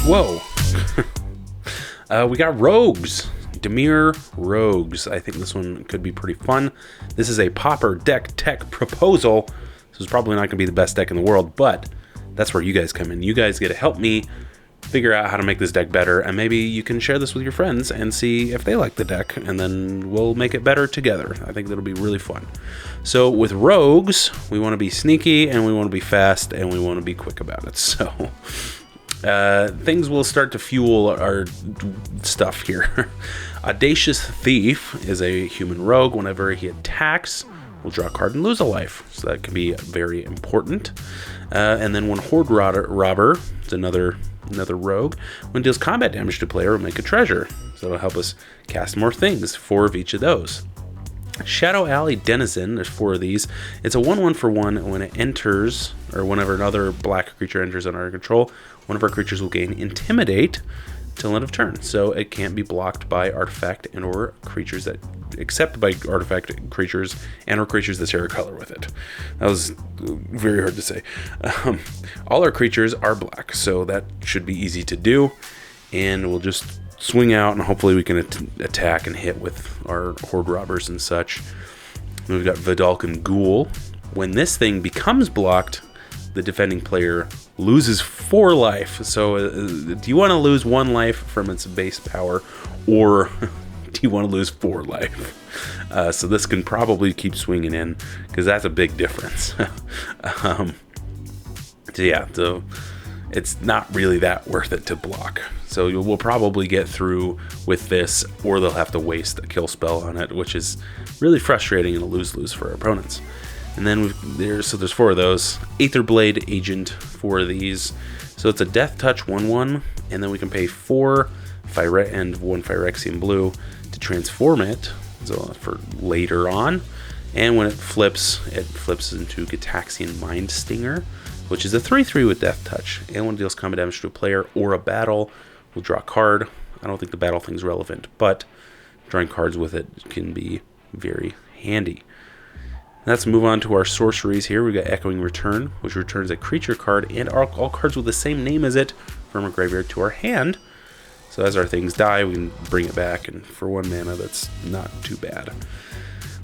Whoa. We got Rogues. Dimir Rogues. I think this one could be pretty fun. This is a Pauper deck tech proposal. This is probably not going to be the best deck in the world, but that's where you guys come in. You guys get to help me figure out how to make this deck better, and maybe you can share this with your friends and see if they like the deck, and then we'll make it better together. I think that'll be really fun. So with Rogues, we want to be sneaky, and we want to be fast, and we want to be quick about it. So things will start to fuel our stuff here. Audacious Thief is a human rogue. Whenever he attacks, we'll draw a card and lose a life. So that can be very important. And then when Horde Robber, it's another rogue, when it deals combat damage to a player, we'll make a treasure. So it'll help us cast more things, 4 of each of those. Shadow Alley Denizen, there's 4 of these. It's a 1/1 for 1. When it enters, or whenever another black creature enters under our control, one of our creatures will gain Intimidate till end of turn. So it can't be blocked by artifact and or creatures that, except by artifact creatures and or creatures that share a color with it. That was very hard to say. All our creatures are black, so that should be easy to do. And we'll just swing out, and hopefully we can attack and hit with our Horde Robbers and such. And we've got Vidalcan Ghoul. When this thing becomes blocked, the defending player loses 4 life. So do you want to lose 1 life from its base power, or do you want to lose 4 life? So this can probably keep swinging in, because that's a big difference. So it's not really that worth it to block. So we'll probably get through with this, or they'll have to waste a kill spell on it, which is really frustrating and a lose-lose for our opponents. And then there's 4 of those. Aetherblade Agent, 4 of these. So it's a Death Touch 1/1, and then we can pay 4 and 1 Phyrexian Blue to transform it, so for later on. And when it flips into Gitaxian Mind Stinger, which is a 3/3 with Death Touch. And when it deals combat damage to a player or a battle, we'll draw a card. I don't think the battle thing's relevant, but drawing cards with it can be very handy. Let's move on to our sorceries here. We've got Echoing Return, which returns a creature card and all cards with the same name as it from our graveyard to our hand. So as our things die, we can bring it back, and for 1 mana, that's not too bad.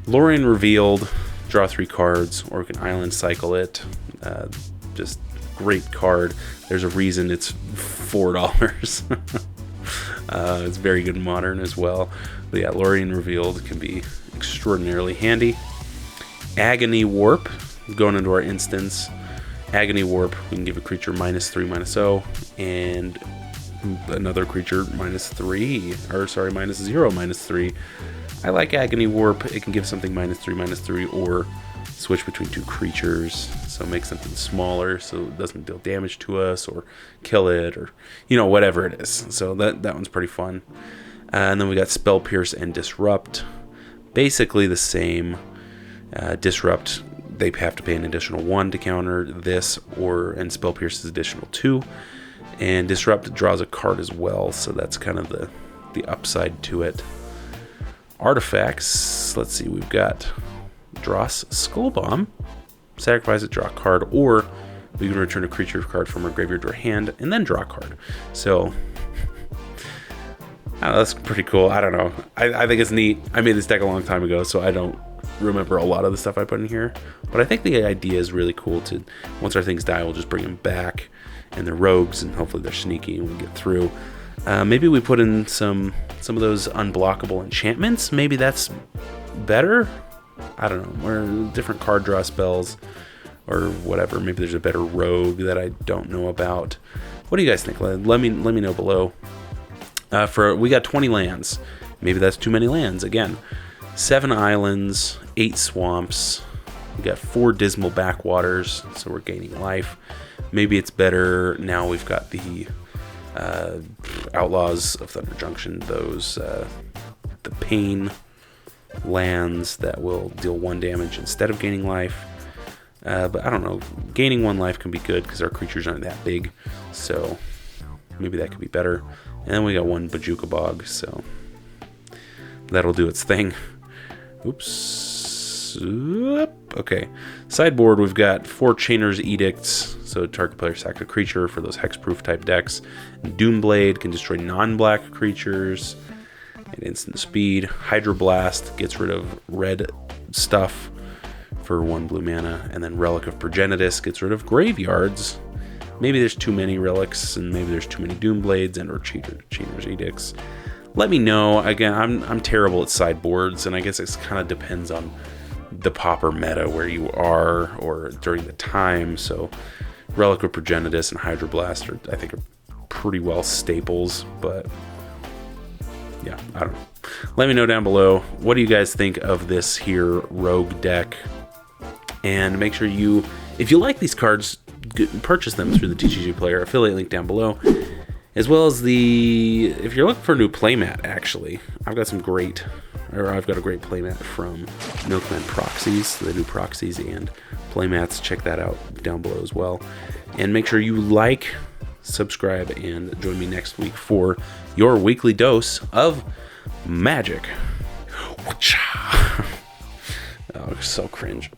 Lorien Revealed, draw 3 cards, or we can island cycle it. Just great card. There's a reason it's $4. It's very good in Modern as well. But yeah, Lorien Revealed can be extraordinarily handy. Agony Warp, going into our instance. Agony Warp, we can give a creature -3/-0, and another creature -0/-3. I like Agony Warp. It can give something -3/-3, or switch between 2 creatures, so make something smaller so it doesn't deal damage to us or kill it, or whatever it is. So that one's pretty fun. And then we got Spell Pierce and Disrupt, basically the same. Disrupt, they have to pay an additional 1 to counter this, and Spell Pierce is additional 2. And Disrupt draws a card as well, so that's kind of the upside to it. Artifacts, let's see, we've got Dross Skullbomb, sacrifice it, draw a card, or we can return a creature card from our graveyard to our hand and then draw a card. So that's pretty cool. I don't know. I think it's neat. I made this deck a long time ago, so I don't remember a lot of the stuff I put in here, but I think the idea is really cool. To once our things die, we'll just bring them back, and they're rogues, and hopefully they're sneaky and we get through. Maybe we put in some of those unblockable enchantments. Maybe that's better. I don't know, or different card draw spells or whatever. Maybe there's a better rogue that I don't know about. What do you guys think? Let me know below. We got 20 lands. Maybe that's too many lands. Again, 7 islands, 8 swamps. We got 4 dismal backwaters, so we're gaining life. Maybe it's better now we've got the Outlaws of Thunder Junction, those the pain lands that will deal 1 damage instead of gaining life. But I don't know, gaining 1 life can be good because our creatures aren't that big, so maybe that could be better. And then we got 1 Bojuka Bog, so that'll do its thing. Oops. Okay. Sideboard, we've got 4 Chainer's Edicts, so target player sack a creature for those hexproof type decks. Doomblade can destroy non-black creatures at instant speed. Hydroblast gets rid of red stuff for 1 blue mana. And then Relic of Progenitus gets rid of graveyards. Maybe there's too many relics, and maybe there's too many Doomblades and or Chainer's Edicts. Let me know. Again, I'm terrible at sideboards, and I guess it kind of depends on the Pauper meta where you are or during the time. So Relic of Progenitus and Hydroblast are, I think, are pretty well staples, but yeah, I don't know. Let me know down below. What do you guys think of this here Rogue deck? And make sure you, if you like these cards, purchase them through the TCGplayer affiliate link down below. As well as if you're looking for a new playmat, actually, I've got a great playmat from Milkman Proxies. They do proxies and playmats. Check that out down below as well. And make sure you like, subscribe, and join me next week for your weekly dose of magic. Oh, so cringe.